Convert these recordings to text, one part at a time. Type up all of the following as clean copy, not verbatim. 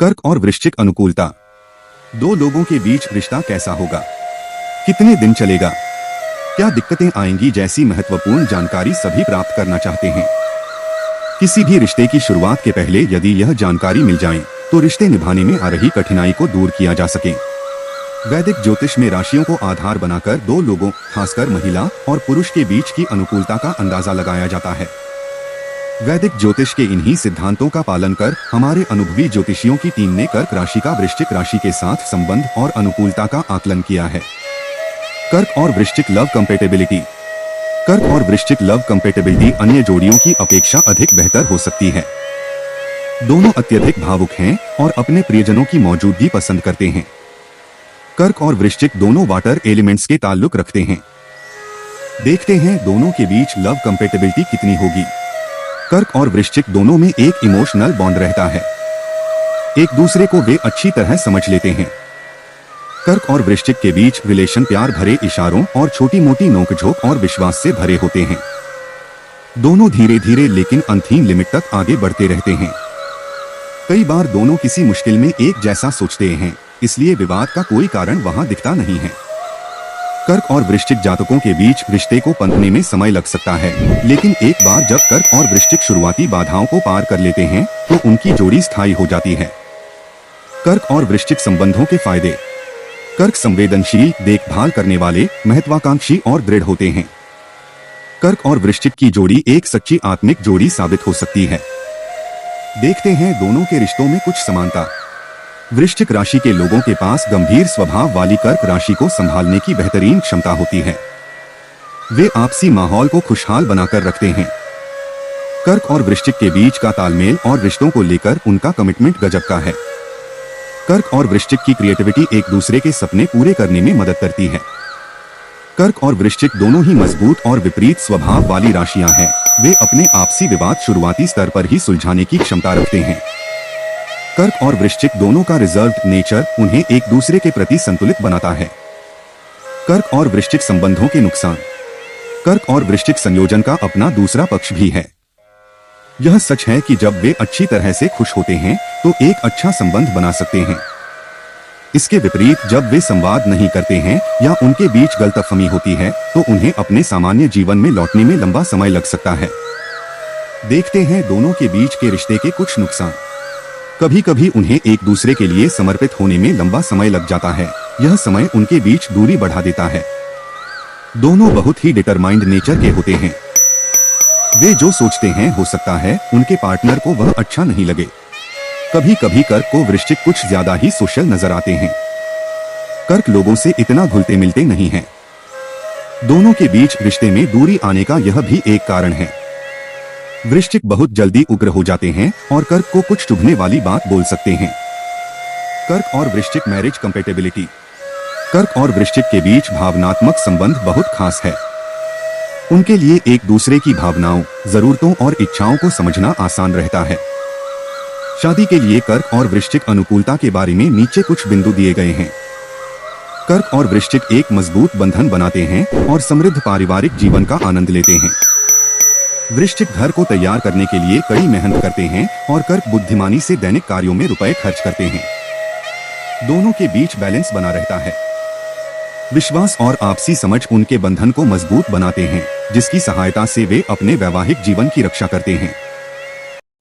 कर्क और वृश्चिक अनुकूलता। दो लोगों के बीच रिश्ता कैसा होगा, कितने दिन चलेगा, क्या दिक्कतें आएंगी जैसी महत्वपूर्ण जानकारी सभी प्राप्त करना चाहते हैं। किसी भी रिश्ते की शुरुआत के पहले यदि यह जानकारी मिल जाए तो रिश्ते निभाने में आ रही कठिनाई को दूर किया जा सके। वैदिक ज्योतिष में राशियों को आधार बनाकर दो लोगों, खासकर महिला और पुरुष के बीच की अनुकूलता का अंदाजा लगाया जाता है। वैदिक ज्योतिष के इन्हीं सिद्धांतों का पालन कर हमारे अनुभवी ज्योतिषियों की टीम ने कर्क राशि का वृश्चिक राशि के साथ संबंध और अनुकूलता का आकलन किया है। कर्क और वृश्चिक लव कंपेटेबिलिटी। कर्क और वृश्चिक लव कंपेटेबिलिटी अन्य जोड़ियों की अपेक्षा अधिक बेहतर हो सकती है। दोनों अत्यधिक भावुक हैं और अपने प्रियजनों की मौजूदगी पसंद करते हैं। कर्क और वृश्चिक दोनों वाटर एलिमेंट्स के ताल्लुक रखते हैं। देखते हैं दोनों के बीच लव कंपेटेबिलिटी कितनी होगी। कर्क और वृश्चिक दोनों में एक इमोशनल बॉन्ड रहता है, एक दूसरे को वे अच्छी तरह समझ लेते हैं। कर्क और वृश्चिक के बीच रिलेशन प्यार भरे इशारों और छोटी मोटी नोकझोंक और विश्वास से भरे होते हैं। दोनों धीरे धीरे लेकिन अनथीन लिमिट तक आगे बढ़ते रहते हैं। कई बार दोनों किसी मुश्किल में एक जैसा सोचते हैं, इसलिए विवाद का कोई कारण वहां दिखता नहीं है। कर्क और वृश्चिक जातकों के बीच रिश्ते को पनपने में समय लग सकता है, लेकिन एक बार जब कर्क और वृश्चिक शुरुआती बाधाओं को पार कर लेते हैं तो उनकी जोड़ी स्थायी हो जाती है। कर्क और वृश्चिक संबंधों के फायदे। कर्क संवेदनशील, देखभाल करने वाले, महत्वाकांक्षी और दृढ़ होते हैं। कर्क और वृश्चिक की जोड़ी एक सच्ची आत्मिक जोड़ी साबित हो सकती है। देखते हैं दोनों के रिश्तों में कुछ समानता। वृश्चिक राशि के लोगों के पास गंभीर स्वभाव वाली कर्क राशि को संभालने की बेहतरीन क्षमता होती है। वे आपसी माहौल को खुशहाल बनाकर रखते हैं। कर्क और वृश्चिक के बीच का तालमेल और रिश्तों को लेकर उनका कमिटमेंट गजब का है। कर्क और वृश्चिक की क्रिएटिविटी एक दूसरे के सपने पूरे करने में मदद करती है। कर्क और वृश्चिक दोनों ही मजबूत और विपरीत स्वभाव वाली राशियां हैं। वे अपने आपसी विवाद शुरुआती स्तर पर ही सुलझाने की क्षमता रखते हैं। कर्क और वृश्चिक दोनों का रिजर्व्ड नेचर उन्हें एक दूसरे के प्रति संतुलित बनाता है। कर्क और वृश्चिक संबंधों के नुकसान। कर्क और वृश्चिक संयोजन का अपना दूसरा पक्ष भी है। यह सच है कि जब वे अच्छी तरह से खुश होते हैं तो एक अच्छा संबंध बना सकते हैं। इसके विपरीत जब वे संवाद नहीं करते हैं या उनके बीच गलतफहमी होती है तो उन्हें अपने सामान्य जीवन में लौटने में लंबा समय लग सकता है। देखते हैं दोनों के बीच के रिश्ते के कुछ नुकसान। कभी कभी उन्हें एक दूसरे के लिए समर्पित होने में लंबा समय लग जाता है। यह समय उनके बीच दूरी बढ़ा देता है। दोनों बहुत ही डिटरमाइंड नेचर के होते हैं। वे जो सोचते हैं हो सकता है उनके पार्टनर को वह अच्छा नहीं लगे। कभी कभी कर्क को वृश्चिक कुछ ज्यादा ही सोशल नजर आते हैं। कर्क लोगों से इतना घुलते मिलते नहीं हैं। दोनों के बीच रिश्ते में दूरी आने का यह भी एक कारण है। वृश्चिक बहुत जल्दी उग्र हो जाते हैं और कर्क को कुछ चुभने वाली बात बोल सकते हैं। कर्क और वृश्चिक मैरिज कंपेटेबिलिटी। कर्क और वृश्चिक के बीच भावनात्मक संबंध बहुत खास है। उनके लिए एक दूसरे की भावनाओं, जरूरतों और इच्छाओं को समझना आसान रहता है। शादी के लिए कर्क और वृश्चिक अनुकूलता के बारे में नीचे कुछ बिंदु दिए गए हैं। कर्क और वृश्चिक एक मजबूत बंधन बनाते हैं और समृद्ध पारिवारिक जीवन का आनंद लेते हैं। वृश्चिक घर को तैयार करने के लिए कड़ी मेहनत करते हैं और कर्क बुद्धिमानी से दैनिक कार्यों में रुपए खर्च करते हैं। दोनों के बीच बैलेंस बना रहता है। विश्वास और आपसी समझ उनके बंधन को मजबूत बनाते हैं, जिसकी सहायता से वे अपने वैवाहिक जीवन की रक्षा करते हैं।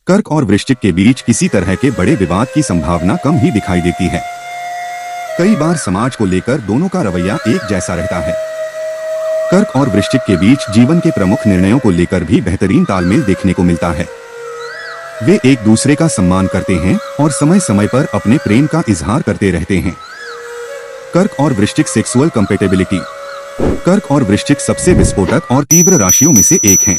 कर्क और वृश्चिक के बीच किसी तरह के बड़े विवाद की संभावना कम ही दिखाई देती है। कई बार समाज को लेकर दोनों का रवैया एक जैसा रहता है। कर्क और वृश्चिक के बीच जीवन के प्रमुख निर्णयों को लेकर भी बेहतरीन तालमेल देखने को मिलता है। वे एक दूसरे का सम्मान करते हैं और समय समय पर अपने प्रेम का इजहार करते रहते हैं। कर्क और वृश्चिक सेक्सुअल कंपेटेबिलिटी। कर्क और वृश्चिक सबसे विस्फोटक और तीव्र राशियों में से एक हैं।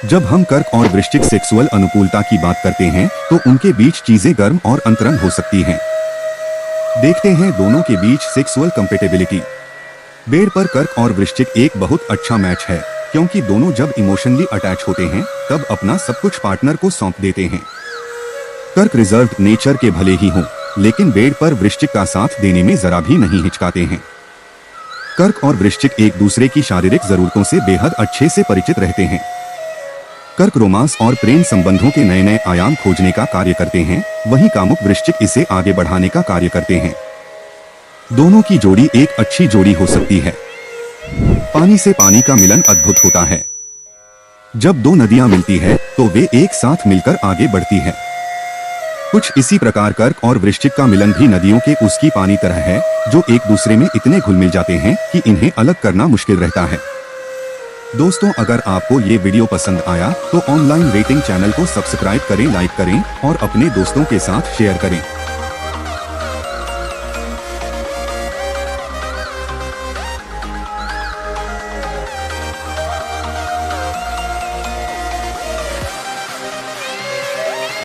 जब हम कर्क और वृश्चिक सेक्सुअल अनुकूलता की बात करते हैं तो उनके बीच चीजें गर्म और अंतरंग हो सकती हैं। देखते हैं दोनों के बीच सेक्सुअल कंपेटेबिलिटी। बेड पर कर्क और वृश्चिक एक बहुत अच्छा मैच है, क्योंकि दोनों जब इमोशनली अटैच होते हैं तब अपना सब कुछ पार्टनर को सौंप देते हैं। कर्क रिजर्व्ड नेचर के भले ही हों, लेकिन बेड पर वृश्चिक का साथ देने में जरा भी नहीं हिचकाते हैं। कर्क और वृश्चिक एक दूसरे की शारीरिक जरूरतों से बेहद अच्छे से परिचित रहते हैं। कर्क रोमांस और प्रेम संबंधों के नए नए आयाम खोजने का कार्य करते हैं, वहीं कामुक वृश्चिक इसे आगे बढ़ाने का कार्य करते हैं। दोनों की जोड़ी एक अच्छी जोड़ी हो सकती है। पानी से पानी का मिलन अद्भुत होता है। जब दो नदियां मिलती है तो वे एक साथ मिलकर आगे बढ़ती है। कुछ इसी प्रकार कर्क और वृश्चिक का मिलन भी नदियों के उसकी पानी तरह है, जो एक दूसरे में इतने घुल मिल जाते हैं कि इन्हें अलग करना मुश्किल रहता है। दोस्तों, अगर आपको ये वीडियो पसंद आया तो ऑनलाइन रेटिंग चैनल को सब्सक्राइब करें, लाइक करें और अपने दोस्तों के साथ शेयर करें।